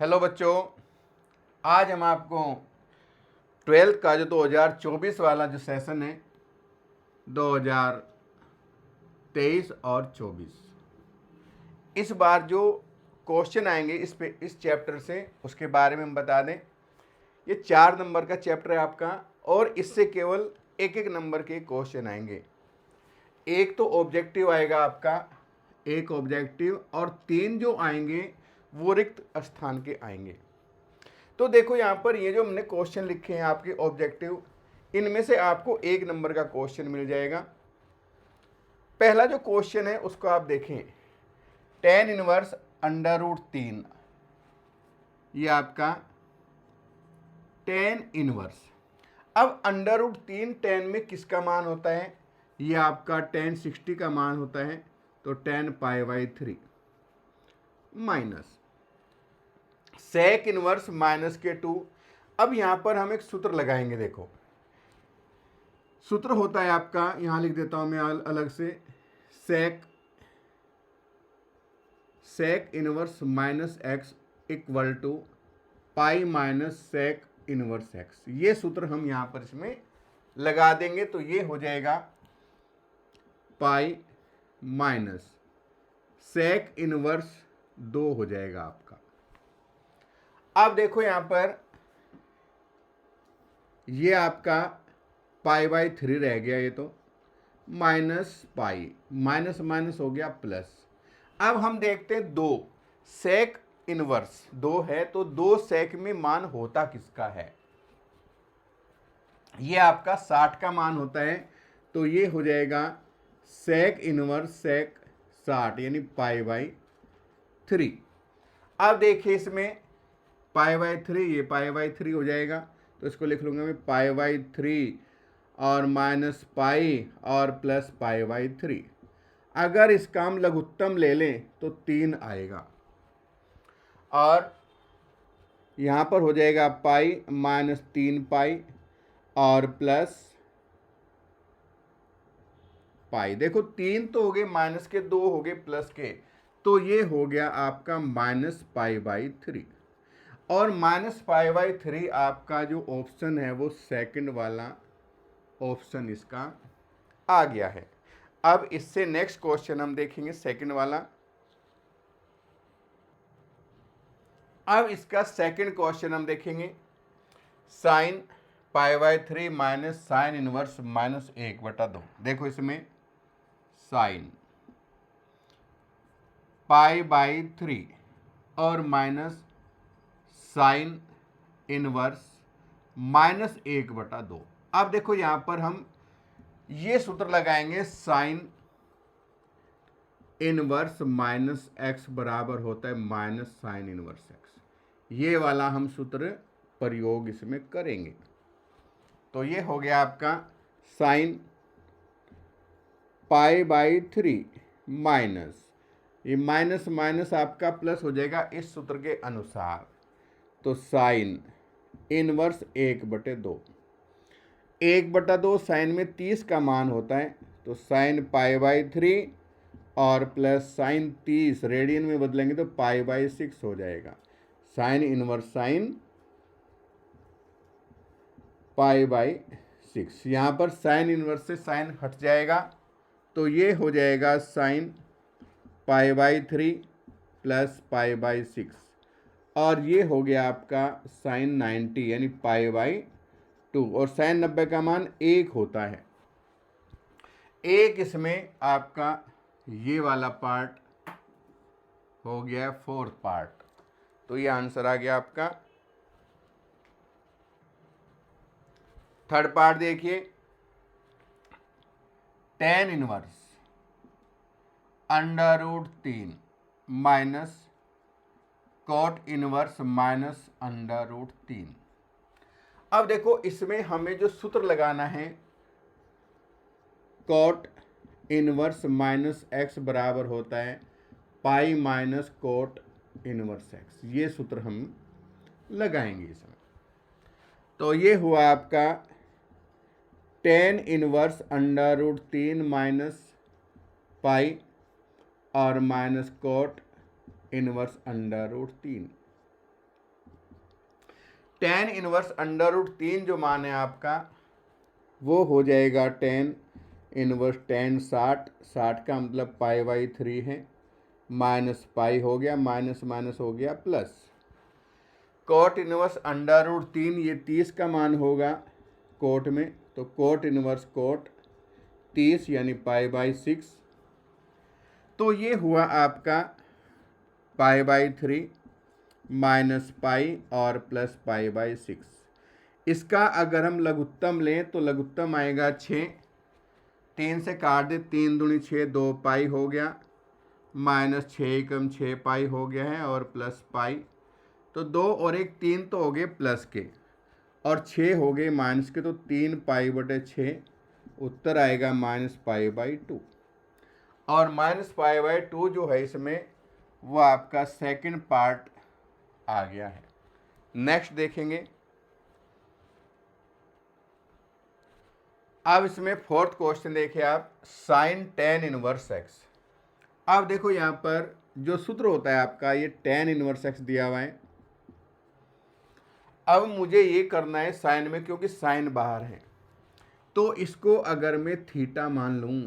Hello बच्चों, आज हम आपको 12th का जो 2024 वाला जो सेशन है 2023 और 24 इस बार जो क्वेश्चन आएंगे इस चैप्टर से उसके बारे में हम बता दें। ये 4 नंबर का चैप्टर है आपका और इससे केवल एक एक नंबर के क्वेश्चन आएंगे। एक तो ऑब्जेक्टिव आएगा आपका, एक ऑब्जेक्टिव, और 3 जो आएंगे वो रिक्त स्थान के आएंगे। तो देखो यहाँ पर ये जो हमने क्वेश्चन लिखे हैं आपके ऑब्जेक्टिव, इनमें से आपको 1 नंबर का क्वेश्चन मिल जाएगा। पहला जो क्वेश्चन है उसको आप देखें, tan इनवर्स √3, ये आपका tan इनवर्स। अब √3 tan में किसका मान होता है? ये आपका tan 60 का मान होता है, तो tan π/3 माइनस sec इनवर्स -2। अब यहां पर हम एक सूत्र लगाएंगे। देखो सूत्र होता है आपका, यहां लिख देता हूं मैं अलग से, sec inverse -x equal to pi minus sec inverse x। ये सूत्र हम यहां पर इसमें लगा देंगे, तो ये हो जाएगा पाई माइनस sec इनवर्स 2 हो जाएगा आपका। अब देखो यहां पर ये आपका π/3 रह गया, ये तो माइनस पाई, माइनस माइनस हो गया प्लस। अब हम देखते हैं 2 sec इनवर्स 2 है, तो 2 sec में मान होता किसका है? ये आपका 60 का मान होता है, तो ये हो जाएगा sec इनवर्स sec 60 यानी π/3। अब देखिए इसमें π/3, ये π/3 हो जाएगा, तो इसको लिख लूंगा मैं π/3 और माइनस पाई और प्लस π/3। अगर इसका हम लघुत्तम ले लें तो 3 आएगा, और यहाँ पर हो जाएगा पाई माइनस 3 पाई और प्लस पाई। देखो 3 तो हो गए माइनस के, 2 हो गए प्लस के, तो ये हो गया आपका -π/3। और -π/3 आपका जो ऑप्शन है वो सेकंड वाला ऑप्शन इसका आ गया है। अब इससे नेक्स्ट क्वेश्चन हम देखेंगे सेकंड वाला। अब इसका सेकंड क्वेश्चन हम देखेंगे, sin π/3 माइनस साइन इनवर्स -1/2। देखो इसमें sin π/3 और माइनस साइन इनवर्स -1/2। अब देखो यहां पर हम ये सूत्र लगाएंगे, साइन इनवर्स -x बराबर होता है माइनस साइन इनवर्स x। ये वाला हम सूत्र प्रयोग इसमें करेंगे। तो ये हो गया आपका साइन π/3 माइनस, ये माइनस माइनस आपका प्लस हो जाएगा इस सूत्र के अनुसार, तो साइन इनवर्स 1/2। 1/2 साइन में 30 का मान होता है, तो साइन π/3 और प्लस साइन 30 रेडियन में बदलेंगे तो π/6 हो जाएगा। Sine inverse sine π/6। यहाँ पर साइन इनवर्स से साइन हट जाएगा, तो ये हो जाएगा साइन π/3 प्लस π/6, और ये हो गया आपका साइन 90 यानी π/2। और साइन 90 का मान 1 होता है। एक इसमें आपका ये वाला पार्ट हो गया फोर्थ पार्ट, तो ये आंसर आ गया आपका। थर्ड पार्ट देखिए, tan inverse √3 minus cot inverse -√3। अब देखो इसमें हमें जो सूत्र लगाना है, cot इनवर्स -x बराबर होता है pi minus cot inverse x। ये सूत्र हम लगाएंगे इसमें। तो ये हुआ आपका tan इनवर्स √3 माइनस पाई और minus cot inverse √3। tan inverse under root 3 जो मान है आपका वो हो जाएगा tan इनवर्स tan 60 का मतलब π/3 है, माइनस पाई हो गया, माइनस माइनस हो गया plus. Cot inverse under root 3 ये 30 का मान होगा कोट में, तो कोट इनवर्स कोट 30 यानी π/6। तो ये हुआ आपका π/3 माइनस पाई और प्लस π/6। इसका अगर हम लघुत्तम लें तो लघुत्तम आएगा 6, 3 से काट दे, 3 दूनी 6, 2 पाई हो गया, माइनस 6 कम 6 पाई हो गया है और प्लस पाई। तो 2 और 1 3 तो हो गए प्लस के और 6 हो गए माइनस के, तो 3 π/6 उत्तर आएगा -π/2। और -π/2 जो है इसमें वो आपका सेकंड पार्ट आ गया है। नेक्स्ट देखेंगे, अब इसमें फोर्थ क्वेश्चन देखिए आप, साइन tan इनवर्स x। अब देखो यहाँ पर जो सूत्र होता है आपका, ये tan इनवर्स x दिया हुआ है। अब मुझे ये करना है साइन में, क्योंकि साइन बाहर है, तो इसको अगर मैं थीटा मान लूं,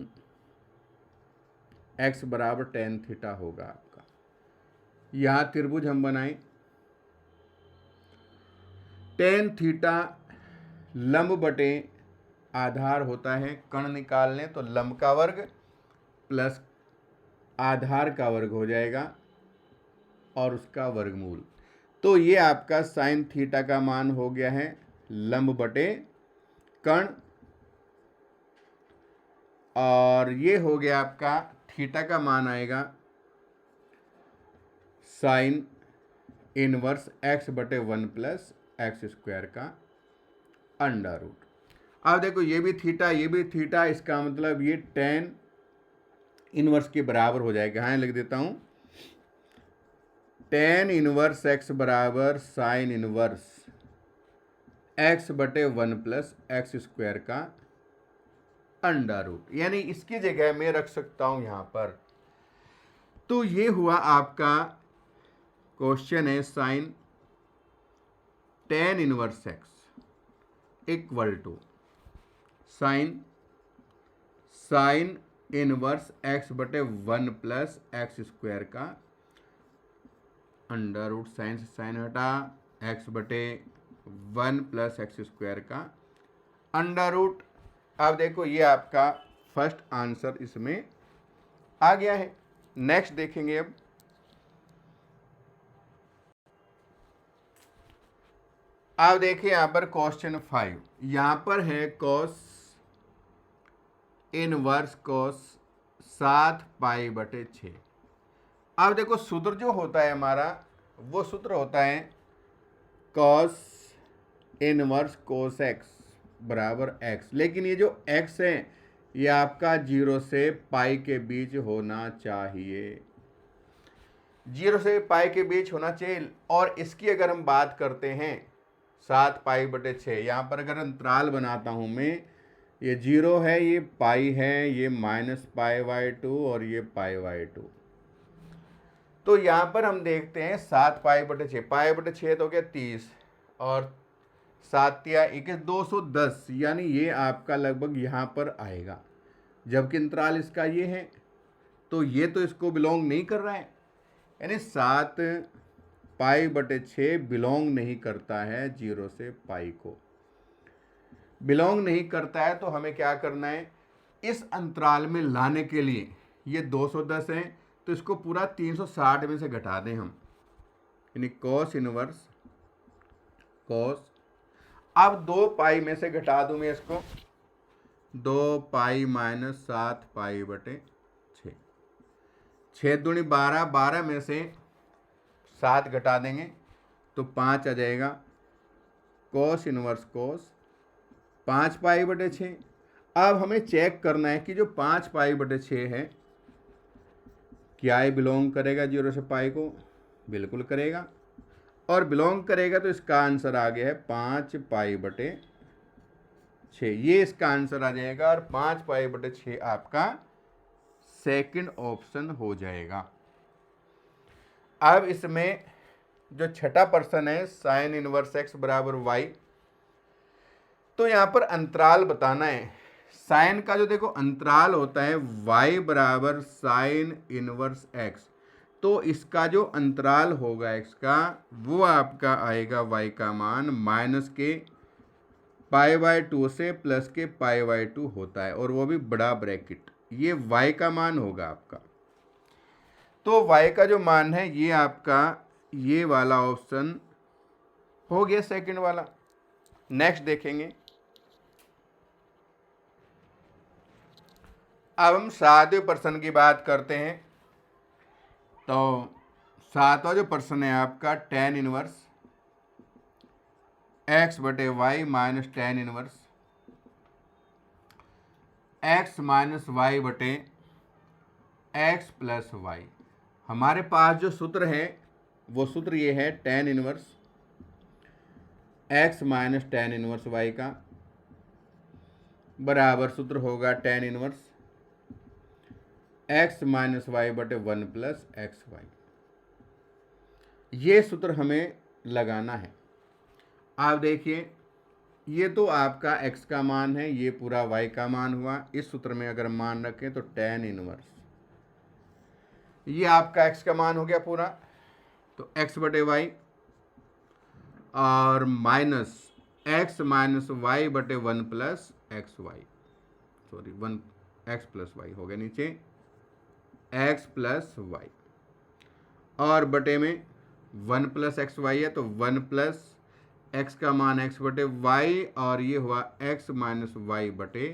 x बराबर tan थीटा होगा आपका। यहाँ त्रिभुज हम बनाएं, tan थीटा लंब बटे आधार होता है, कर्ण निकाल लें तो लंब का वर्ग प्लस आधार का वर्ग हो जाएगा और उसका वर्गमूल। तो ये आपका साइन थीटा का मान हो गया है लंब बटे कर्ण, और ये हो गया आपका थीटा का मान आएगा साइन इनवर्स x बटे 1 प्लस एक्स स्क्वायर का अंडर रूट। अब देखो ये भी थीटा ये भी थीटा, इसका मतलब ये tan इनवर्स के बराबर हो जाएगा। हाँ लिख देता हूँ, tan इनवर्स x बराबर साइन इनवर्स x बटे 1 प्लस एक्स स्क्वायर का अंडर रूट, यानी इसकी जगह मैं रख सकता हूँ यहाँ पर। तो ये हुआ आपका क्वेश्चन है, sine tan inverse x equal to sine inverse x बटे 1 प्लस एक्स स्क्वायर का अंडर रूट, साइन से साइन हटा, x बटे 1 प्लस एक्स स्क्वायर का अंडर रूट। अब देखो ये आपका फर्स्ट आंसर इसमें आ गया है। नेक्स्ट देखेंगे, अब देखिए यहाँ पर क्वेश्चन 5, यहाँ पर है कॉस इनवर्स कॉस 7 π/6। अब देखो सूत्र जो होता है हमारा, वो सूत्र होता है कॉस इनवर्स कोस x बराबर x, लेकिन ये जो x है ये आपका 0 से पाई के बीच होना चाहिए, 0 से पाई के बीच होना चाहिए। और इसकी अगर हम बात करते हैं 7 π/6, यहाँ पर अगर अंतराल बनाता हूँ मैं, ये 0 है, ये पाई है, ये -π/2 और ये π/2। तो यहाँ पर हम देखते हैं 7 π/6, π/6 तो क्या 30 और 7 या 21 210, यानी ये आपका लगभग यहाँ पर आएगा, जबकि अंतराल इसका ये है, तो ये तो इसको बिलोंग नहीं कर रहा है, यानी 7 π/6 बिलोंग नहीं करता है 0 से पाई को, बिलोंग नहीं करता है। तो हमें क्या करना है, इस अंतराल में लाने के लिए, ये 210 है तो इसको पूरा 360 में से घटा दें हम, यानी कॉस इनवर्स कॉस, अब 2 पाई में से घटा दूं मैं इसको, 2 पाई माइनस 7 π/6, 6 दूनी 12, 12 में से 7 घटा देंगे तो 5 आ जाएगा, कॉस इनवर्स कॉस 5 π/6। अब हमें चेक करना है कि जो 5 π/6 है क्या ये बिलोंग करेगा 0 से पाई को, बिल्कुल करेगा, और बिलोंग करेगा तो इसका आंसर आ गया है 5 π/6, ये इसका आंसर आ जाएगा, और 5 π/6 आपका सेकंड ऑप्शन हो जाएगा। अब इसमें जो छठा प्रश्न है साइन इनवर्स एक्स बराबर वाई, तो यहाँ पर अंतराल बताना है। साइन का जो देखो अंतराल होता है वाई बराबर साइन इनवर्स एक्स, तो इसका जो अंतराल होगा एक्स का वो आपका आएगा वाई का मान माइनस के π/2 से प्लस के π/2 होता है, और वो भी बड़ा ब्रैकेट, ये वाई का मान होगा आपका। तो वाई का जो मान है ये आपका ये वाला ऑप्शन हो गया सेकंड वाला। नेक्स्ट देखेंगे, अब हम 7वें प्रश्न की बात करते हैं। तो 7वां जो प्रश्न है आपका tan इनवर्स एक्स बटे y minus tan inverse x minus y बटे एक्स प्लस वाई। हमारे पास जो सूत्र है वो सूत्र ये है tan inverse x minus tan inverse y का बराबर सूत्र होगा tan inverse x minus y बटे 1 प्लस एक्स वाई। ये सूत्र हमें लगाना है। आप देखिए ये तो आपका x का मान है, ये पूरा y का मान हुआ। इस सूत्र में अगर मान रखें तो tan इनवर्स ये आपका x का मान हो गया पूरा, तो x बटे वाई और माइनस x माइनस वाई बटे 1 plus x y, sorry 1 x plus y हो गया नीचे x प्लस वाई, और बटे में 1 प्लस एक्स वाई है तो 1 प्लस एक्स का मान x बटे वाई, और ये हुआ x माइनस वाई बटे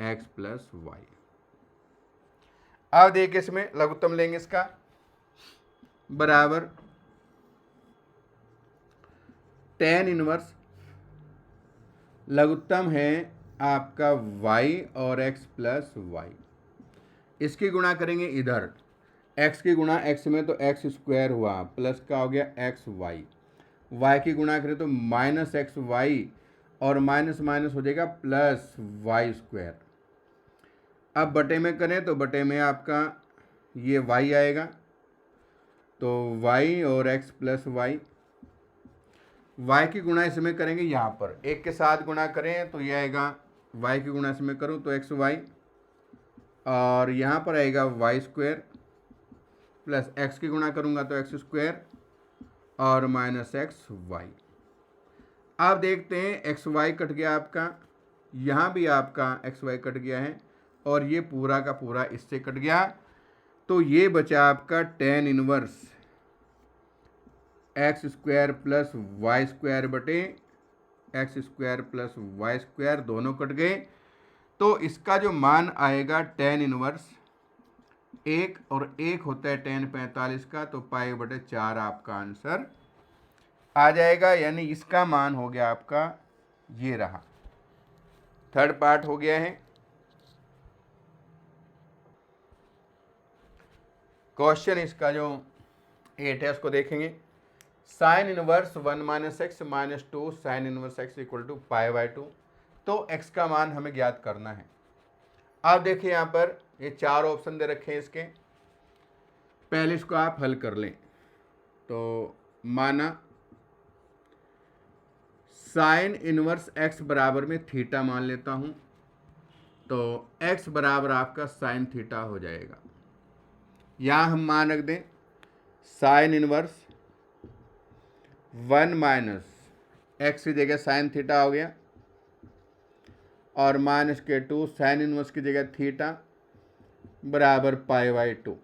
एक्स प्लस वाई। अब देखिए इसमें लघुत्तम लेंगे इसका बराबर tan इनवर्स लघुत्तम है आपका y और x प्लस वाई, इसकी गुणा करेंगे इधर x की गुणा x में तो x स्क्वायर हुआ प्लस का हो गया एक्स वाई, y की गुणा करें तो माइनस एक्स वाई और माइनस माइनस हो जाएगा प्लस वाई स्क्वायर। अब बटे में करें तो बटे में आपका ये y आएगा, तो y और x प्लस वाई, y की गुणा इसमें करेंगे यहाँ पर एक के साथ गुणा करें तो ये आएगा y की गुणा इसमें करूँ तो एक्स वाई, और यहाँ पर आएगा वाई स्क्वायर प्लस एक्स की गुणा करूँगा तो एक्स स्क्वायर और माइनस एक्स वाई। आप देखते हैं एक्स वाई कट गया आपका, यहाँ भी आपका एक्स वाई कट गया है, और ये पूरा का पूरा इससे कट गया, तो ये बचा आपका tan inverse x square plus y square बटे x square plus y square, दोनों कट गए, तो इसका जो मान आएगा tan इनवर्स 1 और 1 होता है tan 45 का, तो पाई बटे 4 आपका आंसर आ जाएगा। यानी इसका मान हो गया आपका ये रहा, थर्ड पार्ट हो गया है। क्वेश्चन इसका जो 8 है उसको देखेंगे। Sine inverse 1 minus x minus 2 sine inverse x equal to π/2, तो x का मान हमें ज्ञात करना है। आप देखिए यहाँ पर ये 4 ऑप्शन दे रखे हैं इसके, पहले इसको आप हल कर लें। तो माना साइन इनवर्स x बराबर में थीटा मान लेता हूँ, तो x बराबर आपका साइन थीटा हो जाएगा। यहाँ हम मान रख दें साइन इनवर्स 1 माइनस एक्स की जगह साइन थीटा हो गया, और माइनस के 2 साइन इनवर्स की जगह थीटा बराबर π/2।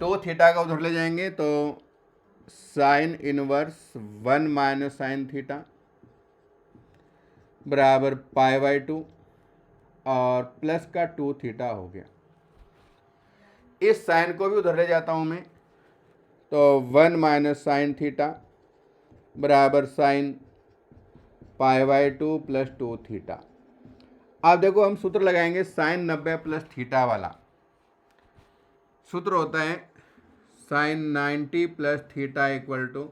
2 थीटा का उधर ले जाएंगे तो sign inverse 1 minus sine theta बराबर π/2 और प्लस का 2 थीटा हो गया। इस साइन को भी उधर ले जाता हूँ मैं, तो 1 माइनस साइन थीटा बराबर साइन π/2 प्लस 2 थीटा। अब देखो हम सूत्र लगाएंगे साइन 90 प्लस थीटा वाला। सूत्र होता है sine 90 plus theta equal to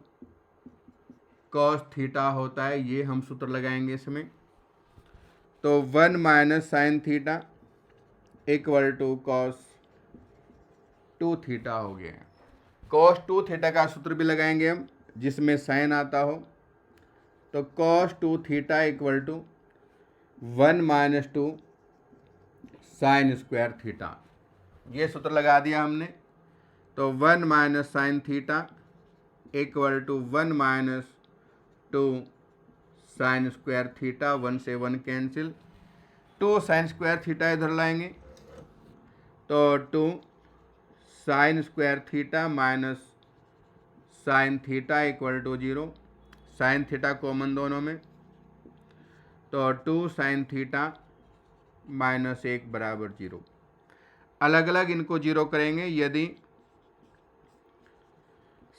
cos theta होता है, ये हम सूत्र लगाएंगे इसमें। तो 1 minus sine theta equal to cos 2 theta हो गया। cos 2 थीटा का सूत्र भी लगाएंगे हम, जिसमें साइन आता हो। तो cos 2 theta equal to 1 minus 2 sine square theta, ये सूत्र लगा दिया हमने। तो 1 minus sine theta equal to 1 minus 2 sine square theta, 1 से 1 कैंसिल, 2 साइन स्क्वायर थीटा इधर लाएंगे तो 2 sine square theta minus sine theta equal to 0, sine theta common दोनों में, तो 2 साइन थीटा माइनस 1 बराबर 0। अलग अलग इनको 0 करेंगे। यदि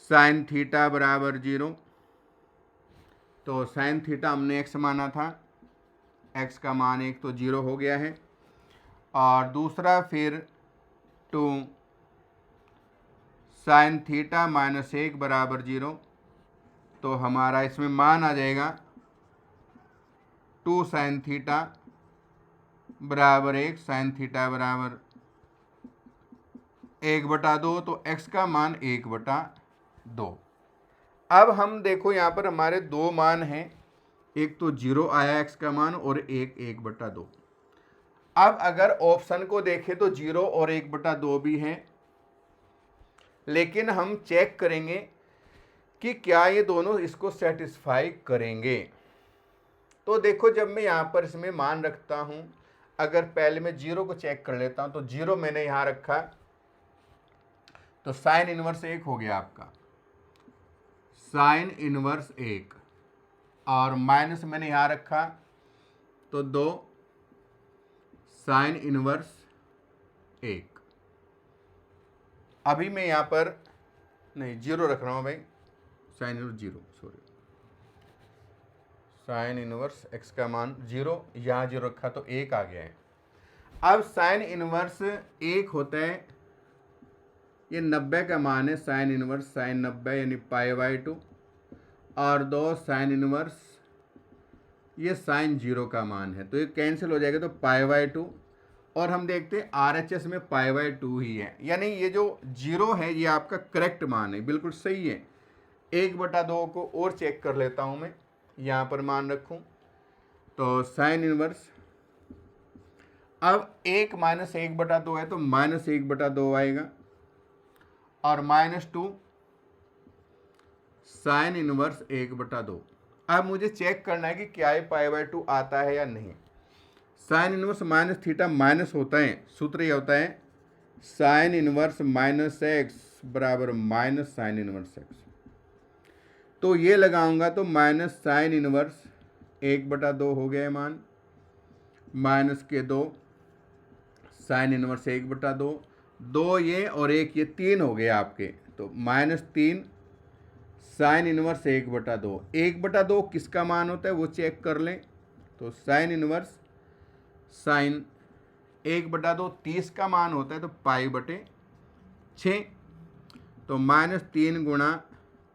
साइन थीटा बराबर 0, तो साइन थीटा हमने x माना था, x का मान 1 तो 0 हो गया है। और दूसरा फिर 2 साइन थीटा माइनस 1 बराबर 0, तो हमारा इसमें मान आ जाएगा 2 साइन थीटा बराबर 1, साइन थीटा बराबर 1/2, तो x का मान 1/2। अब हम देखो यहाँ पर हमारे दो मान हैं, एक तो 0 आया x का मान और एक 1/2। अब अगर ऑप्शन को देखें तो 0 और 1/2 भी हैं, लेकिन हम चेक करेंगे कि क्या ये दोनों इसको सेटिस्फाई करेंगे। तो देखो, जब मैं यहाँ पर इसमें मान रखता हूँ, अगर पहले मैं 0 को चेक कर लेता हूँ, तो 0 मैंने यहाँ रखा तो साइन इनवर्स 1 हो गया आपका, साइन इनवर्स 1, और माइनस मैंने यहाँ रखा तो 2 साइन इनवर्स 1। अभी मैं यहाँ पर नहीं 0 रख रहा हूँ भाई, sine inverse 0, sorry, sign inverse x का मान 0, यहाँ 0 रखा तो 1 आ गया है। अब साइन इनवर्स 1 होता है, ये 90 का मान है, साइन इनवर्स साइन 90 यानी π/2, और 2 साइन इनवर्स ये साइन 0 का मान है, तो ये कैंसिल हो जाएगा, तो π/2। और हम देखते हैं RHS में π/2 ही है, यानी ये जो 0 है ये आपका करेक्ट मान है, बिल्कुल सही है। 1/2 को और चेक कर लेता हूँ मैं, यहाँ पर मान रखूँ तो साइन इनवर्स, अब 1 माइनस 1/2 है तो माइनस 1/2 आएगा, और माइनस 2 साइन इनवर्स 1/2। अब मुझे चेक करना है कि क्या ये π/2 आता है या नहीं। Sine inverse minus theta minus होता है, सूत्र ये होता है साइन इनवर्स माइनस एक्स बराबर माइनस साइन इनवर्स एक्स। तो ये लगाऊंगा तो माइनस साइन इनवर्स 1/2 हो गया मान, माइनस के 2 साइन इनवर्स 1/2, 2 ये और 1 ये 3 हो गए आपके, तो माइनस 3 साइन इनवर्स 1/2। 1/2 किसका मान होता है वो चेक कर लें, तो साइन इनवर्स साइन 1/2 30 का मान होता है, तो π/6, तो माइनस 3 गुणा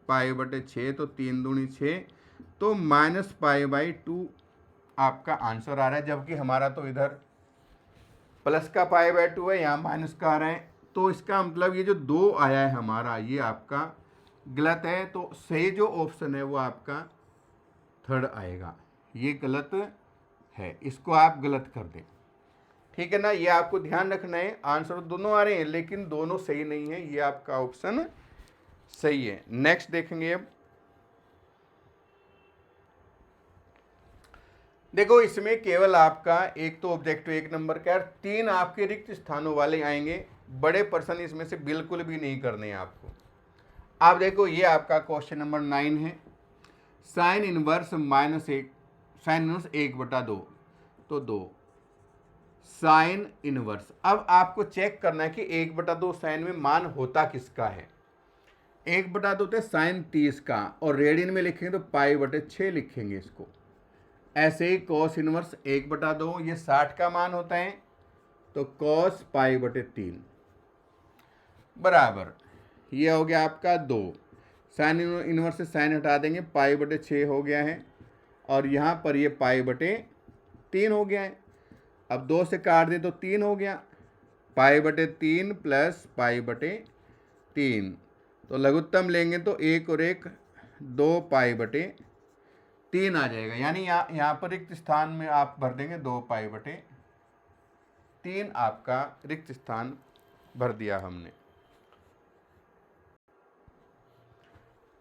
π/6, तो 3 दूनी 6, तो माइनस π/2 आपका आंसर आ रहा है, जबकि हमारा तो इधर प्लस का π/2 है, यहाँ माइनस का आ रहा है। तो इसका मतलब ये जो 2 आया है हमारा, ये आपका गलत है, तो सही जो ऑप्शन है वो आपका थर्ड आएगा, ये गलत है, इसको आप गलत कर दें, ठीक है ना। ये आपको ध्यान रखना है, आंसर दोनों आ रहे हैं लेकिन दोनों सही नहीं है, ये आपका ऑप्शन सही है। नेक्स्ट देखेंगे अब, देखो इसमें केवल आपका एक तो ऑब्जेक्टिव 1 नंबर का, 3 आपके रिक्त स्थानों वाले आएंगे, बड़े पर्सन इसमें से बिल्कुल भी नहीं करने हैं आपको। आप देखो ये आपका क्वेश्चन नंबर 9 है, साइन इनवर्स -1, साइन इनवर्स 1/2, तो 2 साइन इनवर्स। अब आपको चेक करना है कि 1/2 साइन में मान होता किसका है। 1/2 होता है साइन 30 का, और रेडियन में लिखेंगे तो π/6 लिखेंगे इसको। ऐसे ही कॉस इनवर्स 1/2, ये 60 का मान होता है, तो कॉस π/3 बराबर, ये हो गया आपका 2, साइन इनवर्स से साइन हटा देंगे, π/6 हो गया है, और यहाँ पर ये π/3 हो गया है। अब 2 से काट दें तो 3 हो गया, π/3 प्लस π/3, तो लघुत्तम लेंगे तो 1 और 1 2 पाई बटे 3 आ जाएगा। यानी यहाँ पर रिक्त स्थान में आप भर देंगे 2 पाई बटे 3, आपका रिक्त स्थान भर दिया हमने।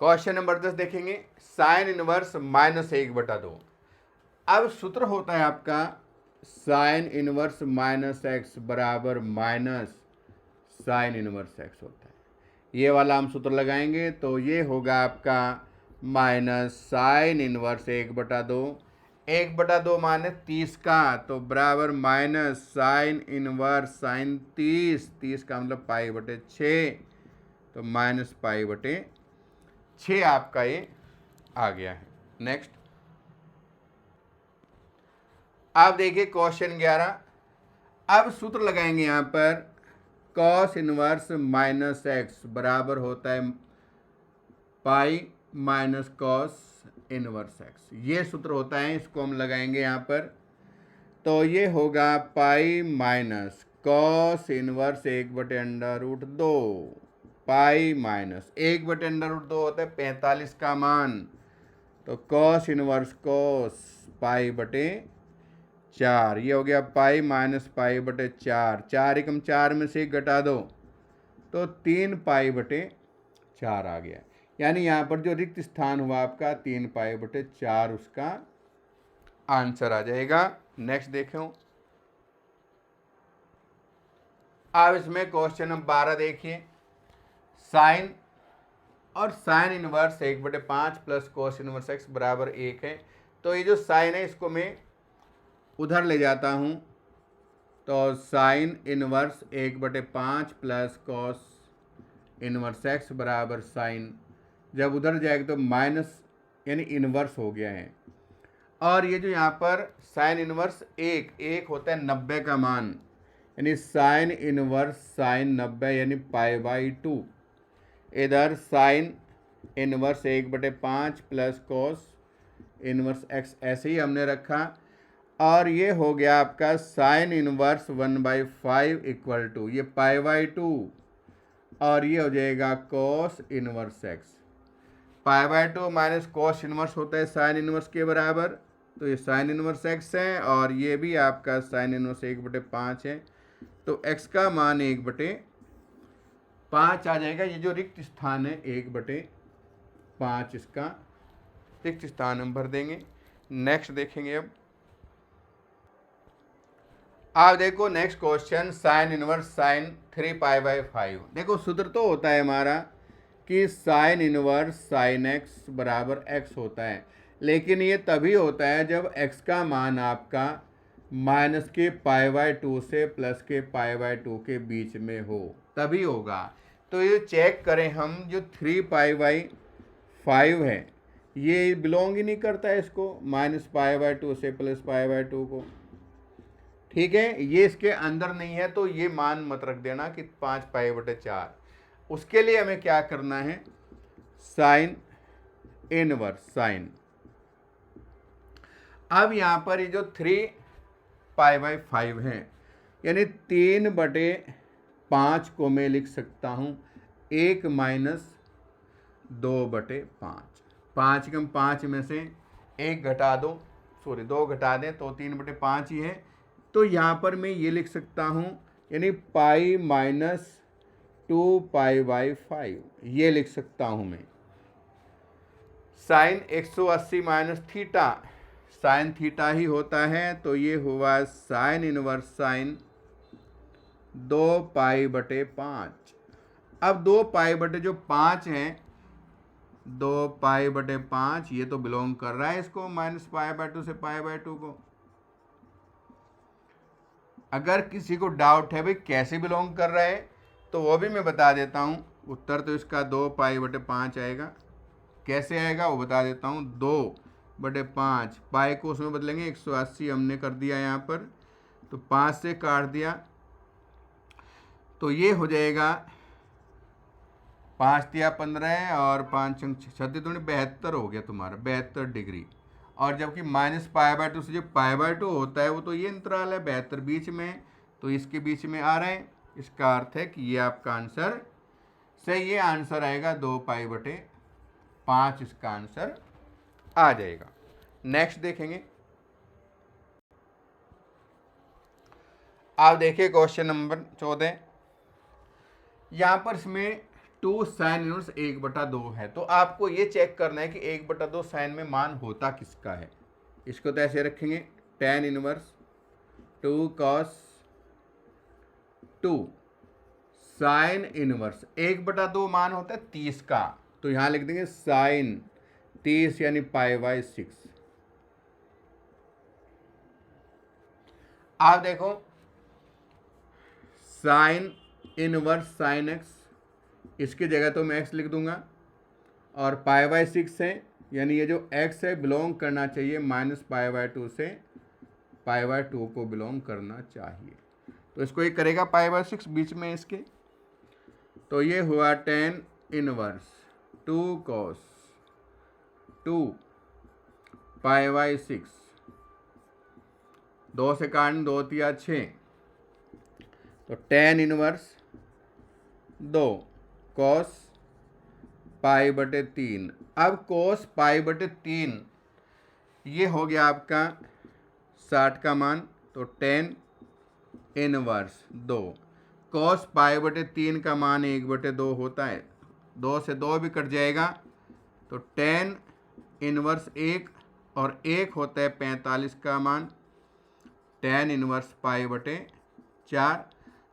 क्वेश्चन नंबर 10 देखेंगे, साइन इनवर्स -1/2। अब सूत्र होता है आपका साइन इनवर्स -x बराबर माइनस साइन इनवर्स x होता है। ये वाला हम सूत्र लगाएंगे तो ये होगा आपका माइनस साइन इनवर्स 1/2, 1/2 माने 30 का, तो बराबर माइनस साइन इनवर्स साइन 30, 30 का मतलब पाई बटे 6, तो माइनस पाई बटे 6 आपका ये आ गया है। नेक्स्ट आप देखिए क्वेश्चन 11। अब सूत्र लगाएंगे यहाँ पर कॉस इनवर्स -x बराबर होता है pi minus cos inverse x। ये सूत्र होता है, इसको हम लगाएंगे यहाँ पर, तो ये होगा pi minus cos inverse 1/√2, pi minus 1/√2 होता है 45 का मान, तो कॉस इनवर्स कॉस पाई बटे 4, ये हो गया पाई माइनस पाई बटे 4, 4 एकम 4 में से 1 घटा दो तो 3 पाई बटे 4 आ गया। यानी यहाँ पर जो रिक्त स्थान हुआ आपका 3 पाई बटे 4 उसका आंसर आ जाएगा। नेक्स्ट देखो, अब इसमें क्वेश्चन नंबर 12 देखिए, साइन और sine inverse 1/5 plus cos inverse x बराबर 1 है। तो ये जो साइन है इसको मैं उधर ले जाता हूँ, तो sine inverse 1/5 plus cos inverse x बराबर साइन, जब उधर जाएगा तो माइनस यानी इनवर्स हो गया है। और ये जो यहाँ पर साइन इनवर्स 1 होता है 90 का मान, यानी साइन इनवर्स साइन 90 यानी पाई/2। इधर sine inverse 1/5 plus cos inverse x ऐसे ही हमने रखा, और ये हो गया आपका साइन इनवर्स 1/5 इक्वल टू ये पाई/2, और ये हो जाएगा कॉस इनवर्स x। पाई/2 माइनस कॉस इनवर्स होता है साइन इनवर्स के बराबर, तो ये साइन इनवर्स x है, और ये भी आपका साइन इनवर्स 1/5 है, तो x का मान 1/5 आ जाएगा। ये जो रिक्त स्थान है 1/5 इसका रिक्त स्थान हम भर देंगे। नेक्स्ट देखेंगे, अब आप देखो next question, sine inverse sine 3π/5। देखो सूत्र तो होता है हमारा कि साइन इनवर्स साइन x बराबर x होता है, लेकिन ये तभी होता है जब x का मान आपका माइनस के π/2 से प्लस के π/2 के बीच में हो, तभी होगा। तो ये चेक करें हम, जो 3π/5 है ये बिलोंग ही नहीं करता है इसको, -π/2 से प्लस π/2 को, ठीक है, ये इसके अंदर नहीं है, तो ये मान मत रख देना कि 5π/4। उसके लिए हमें क्या करना है, साइन इनवर्स साइन। अब यहाँ पर ये जो 3π/5 है, यानी 3/5 को मैं लिख सकता हूँ 1 माइनस 2/5। 5 कम 5 में से 1 घटा दो, 2 घटा दें तो 3/5 ही है, तो यहाँ पर मैं ये लिख सकता हूँ, यानी पाई माइनस 2π/5 ये लिख सकता हूँ मैं। Sine 180 minus theta, sine theta ही होता है, तो ये हुआ साइन इनवर्स साइन 2π/5। अब 2π/5 हैं, 2π/5 ये तो बिलोंग कर रहा है इसको -π/2 से π/2 को। अगर किसी को डाउट है भाई कैसे बिलोंग कर रहा है, तो वो भी मैं बता देता हूँ। उत्तर तो इसका 2π/5 आएगा। कैसे आएगा वो बता देता हूँ। 2/5 पाई को उसमें बदलेंगे, 180 हमने कर दिया यहाँ पर, तो 5 से काट दिया, तो ये हो जाएगा 5 तिया 15 और 5 36 72 हो गया तुम्हारा, 72 डिग्री। और जबकि -π/2 से जो π/2 होता है वो तो ये अंतराल है 72 बीच में, तो इसके बीच में आ रहे हैं। इसका अर्थ है कि ये आपका आंसर से ये आंसर आएगा 2π/5 इसका आंसर आ जाएगा। नेक्स्ट देखेंगे, आप देखिए क्वेश्चन नंबर 14। यहाँ पर इसमें 2 साइन इनवर्स 1/2 है, तो आपको ये चेक करना है कि 1/2 साइन में मान होता किसका है। इसको तो ऐसे रखेंगे, tan inverse 2 cos 2 sine inverse 1/2 मान होता है 30 का, तो यहाँ लिख देंगे साइन 30 यानी π/6। आप देखो साइन इनवर्स साइन x, इसकी जगह तो मैं x लिख दूंगा, और π/6 है यानी ये जो x है बिलोंग करना चाहिए -π/2 से π/2 को बिलोंग करना चाहिए, तो इसको ये करेगा π/6 बीच में इसके, तो ये हुआ tan इनवर्स 2 cos 2 π/6, 2 से काटने 2 तिया 6, तो tan इनवर्स 2 cos π/3। अब cos π/3 ये हो गया आपका 60 का मान, तो tan इनवर्स 2 cos π/3 का मान 1/2 होता है, 2 से 2 भी कट जाएगा, तो tan इनवर्स 1 और 1 होता है 45 का मान, tan इनवर्स π/4,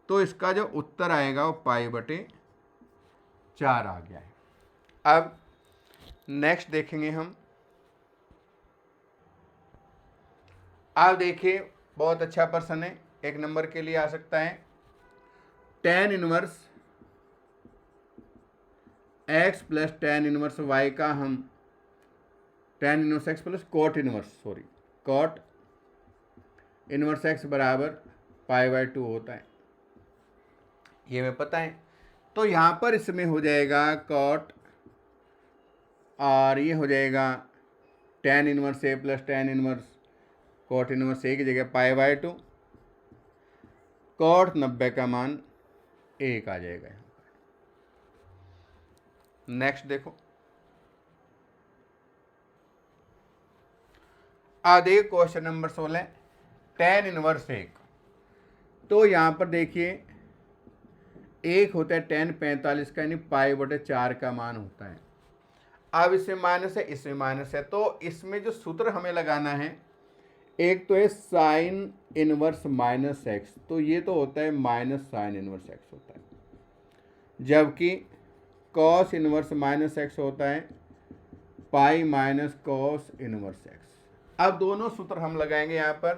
तो इसका जो उत्तर आएगा वो π/4 आ गया है। अब नेक्स्ट देखेंगे हम, आप देखिए बहुत अच्छा प्रश्न है, 1 नंबर के लिए आ सकता है। tan inverse x plus tan inverse y का हम tan inverse x plus cot inverse x बराबर π/2 होता है, ये हमें पता है। तो यहाँ पर इसमें हो जाएगा cot और ये हो जाएगा tan inverse a plus tan inverse cot inverse a की जगह π/2, cot 90 का मान 1 आ जाएगा यहाँ पर। नेक्स्ट देखो, देखिए क्वेश्चन नंबर 16, tan इनवर्स 1, तो यहाँ पर देखिए 1 होता है tan 45 का यानी π/4 का मान होता है। अब इसमें माइनस है, इसमें माइनस है, तो इसमें जो सूत्र हमें लगाना है, एक तो है साइन इनवर्स -x, तो ये तो होता है माइनस साइन इनवर्स x होता है, जबकि cos इनवर्स -x होता है pi minus cos inverse x। अब दोनों सूत्र हम लगाएंगे यहाँ पर,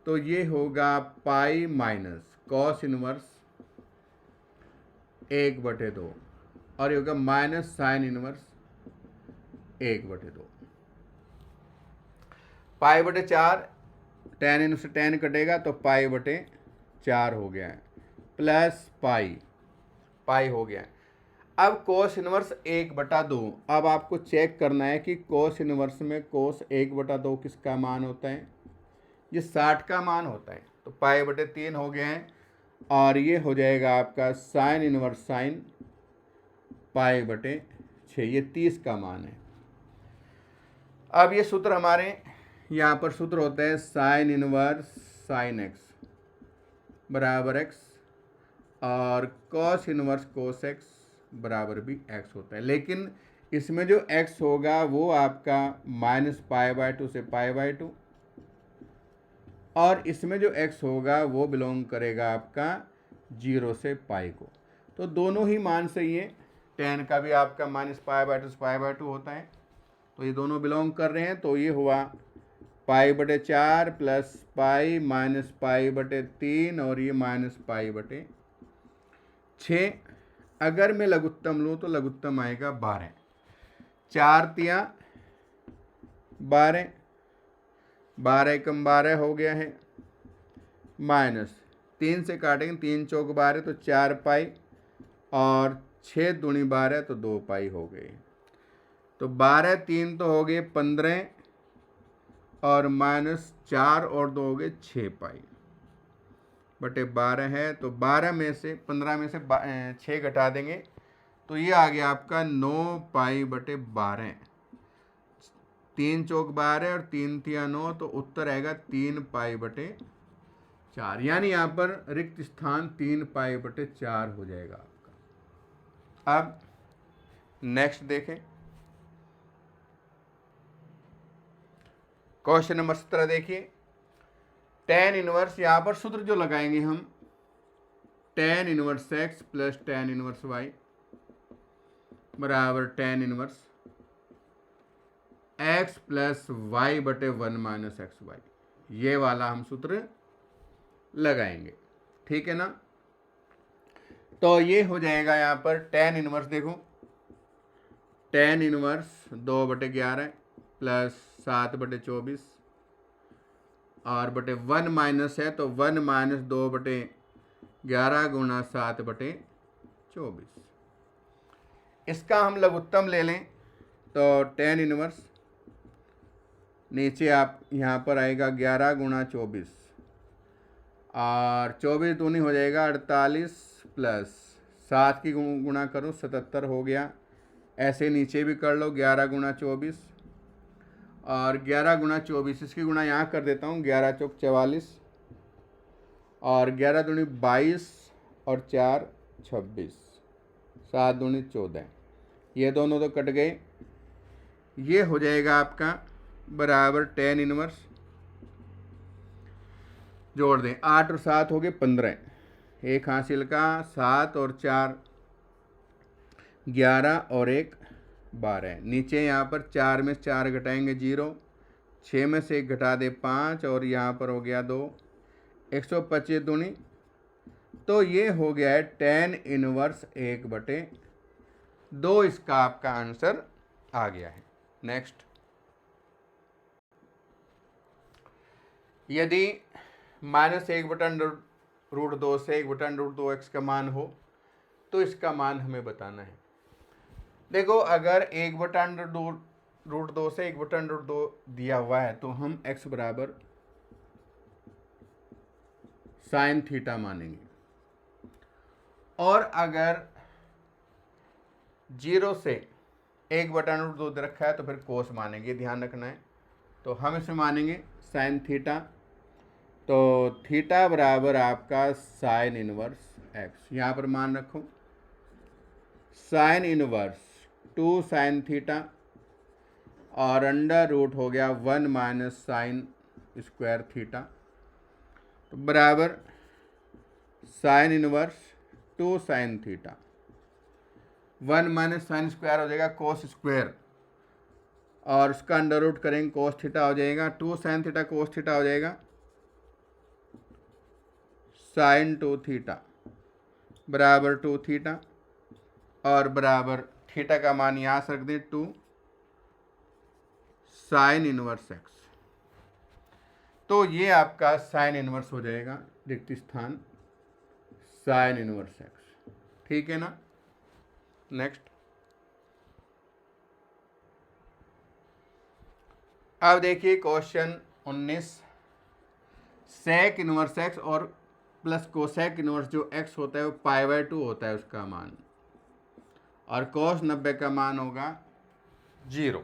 तो ये होगा पाई माइनस cos इनवर्स 1/2 और ये होगा minus sine inverse 1/2। π/4 tan inverse से tan कटेगा तो π/4 हो गया है, प्लस पाई हो गया है। अब cos इनवर्स 1/2, अब आपको चेक करना है कि cos इनवर्स में cos 1/2 किसका मान होता है, ये 60 का मान होता है, तो π/3 हो गया है, और ये हो जाएगा आपका साइन इनवर्स साइन π/6, ये 30 का मान है। अब ये सूत्र हमारे यहाँ पर सूत्र होता है साइन इनवर्स साइन x बराबर x और cos इनवर्स cos x बराबर भी x होता है, लेकिन इसमें जो x होगा वो आपका -π/2 से π/2, और इसमें जो x होगा वो बिलोंग करेगा आपका 0 से पाई को, तो दोनों ही मान सही है। tan का भी आपका -π/2 से π/2 होता है, तो ये दोनों बिलोंग कर रहे हैं, तो ये हुआ π/4 प्लस पाई माइनस π/3 और ये -π/6। अगर मैं लघुत्तम लूँ तो लघुत्तम आएगा 12, 4 तिया 12, 12 एकम 12 हो गया है, माइनस 3 से काटेंगे 3 चौक 12 तो 4 पाई और 6 दूनी 12 तो 2 पाई हो गई, तो 12 3 तो हो गए 15 और -4 और 2 हो गए 6 पाई बटे 12 है, तो 12 में से 15 में से 6 घटा देंगे तो ये आ गया आपका 9π/12। 3 चौक 12 और 3 तिया 9, तो उत्तर आएगा 3π/4, यानी यहाँ पर रिक्त स्थान 3π/4 हो जाएगा आपका। अब नेक्स्ट देखें, क्वेश्चन नंबर 17 देखिए। tan इनवर्स, यहाँ पर सूत्र जो लगाएंगे हम, tan inverse x plus tan inverse y बराबर tan inverse x plus y/1 minus XY, ये वाला हम सूत्र लगाएंगे, ठीक है ना। तो ये हो जाएगा यहाँ पर tan इनवर्स, देखो tan इनवर्स 2/11 प्लस 7/24 और बटे 1 माइनस है, तो 1 माइनस 2/11 गुणा 7/24। इसका हम लघुत्तम ले लें तो tan इनवर्स नीचे आप यहाँ पर आएगा 11 गुणा 24 और 24 दूनी हो जाएगा 48 प्लस 7 की गुणा करो 77 हो गया। ऐसे नीचे भी कर लो 11 गुणा 24 और 11 गुणा 24, इसकी गुणा यहाँ कर देता हूँ, 11 चौक 44 और 11 दूनी 22 और 4 26, 7 दूनी 14, ये दोनों तो कट गए। ये हो जाएगा आपका बराबर tan इनवर्स, जोड़ दें 8 और 7 हो गए 15, एक हासिल का 7 और 4 11 और 1 12। नीचे यहाँ पर 4 में 4 घटाएंगे 0, 6 में से 1 घटा दे 5 और यहाँ पर हो गया 2, 125 दूनी, तो ये हो गया है tan इनवर्स 1/2। इसका आपका आंसर आ गया है। नेक्स्ट, यदि -1/√2 से 1/√2x का मान हो तो इसका मान हमें बताना है। देखो अगर 1/√2 से 1/√2 दिया हुआ है तो हम x बराबर साइन थीटा मानेंगे, और अगर 0 से 1/√2 दे रखा है तो फिर कोस मानेंगे, ध्यान रखना है। तो हम इसमें मानेंगे साइन थीटा, तो थीटा बराबर आपका साइन इनवर्स x, यहाँ पर मान रखो साइन इनवर्स 2 साइन थीटा और अंडर रूट हो गया 1 माइनस साइन स्क्वायर थीटा, तो बराबर sine inverse 2 sine theta, 1 minus sine square हो जाएगा कोस स्क्वायर और उसका अंडर रूट करेंगे कोस थीटा हो जाएगा, 2 साइन थीटा कोस थीटा हो जाएगा साइन 2 थीटा बराबर 2 थीटा और बराबर थीटा का मान यहाँ से रख दें 2 साइन इनवर्स x। तो ये आपका साइन इनवर्स हो जाएगा, रिक्त स्थान साइन इनवर्स x, ठीक है ना। नेक्स्ट, अब देखिए क्वेश्चन 19, सेक इनवर्स x और प्लस कोसेक इनवर्स जो x होता है वो π/2 होता है उसका मान, और cos 90 का मान होगा 0।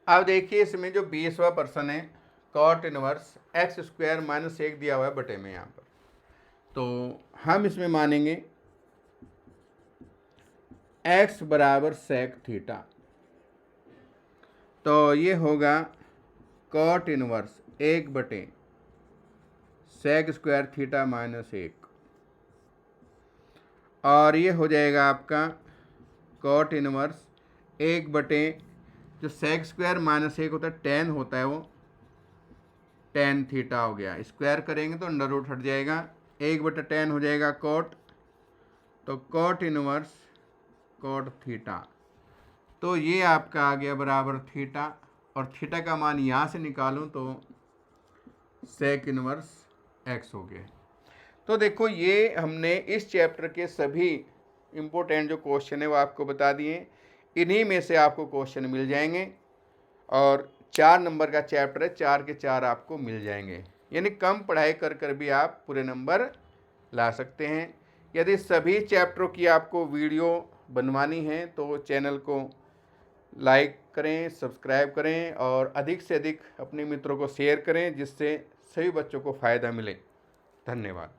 अब देखिए इसमें जो 20वां प्रश्न है, cot इनवर्स x² - 1 दिया हुआ है बटे में यहाँ पर, तो हम इसमें मानेंगे x बराबर सेक थीटा, तो ये होगा cot इनवर्स 1/sec² थीटा -1, और ये हो जाएगा आपका cot इनवर्स 1/ जो sec² -1 होता है tan होता है वो tan थीटा हो गया, स्क्वायर करेंगे तो अंडर रूट हट जाएगा, 1/tan हो जाएगा cot, तो cot इनवर्स cot थीटा, तो ये आपका आ गया बराबर थीटा, और थीटा का मान यहाँ से निकालूं तो सेक इनवर्स x हो गया। तो देखो ये हमने इस चैप्टर के सभी इम्पोर्टेंट जो क्वेश्चन है वो आपको बता दिए, इन्हीं में से आपको क्वेश्चन मिल जाएंगे, और 4 नंबर का चैप्टर है, 4 के 4 आपको मिल जाएंगे, यानी कम पढ़ाई कर कर भी आप पूरे नंबर ला सकते हैं। यदि सभी चैप्टरों की आपको वीडियो बनवानी है तो चैनल को लाइक करें, सब्सक्राइब करें और अधिक से अधिक अपने मित्रों को शेयर करें, जिससे सभी बच्चों को फ़ायदा मिले। धन्यवाद।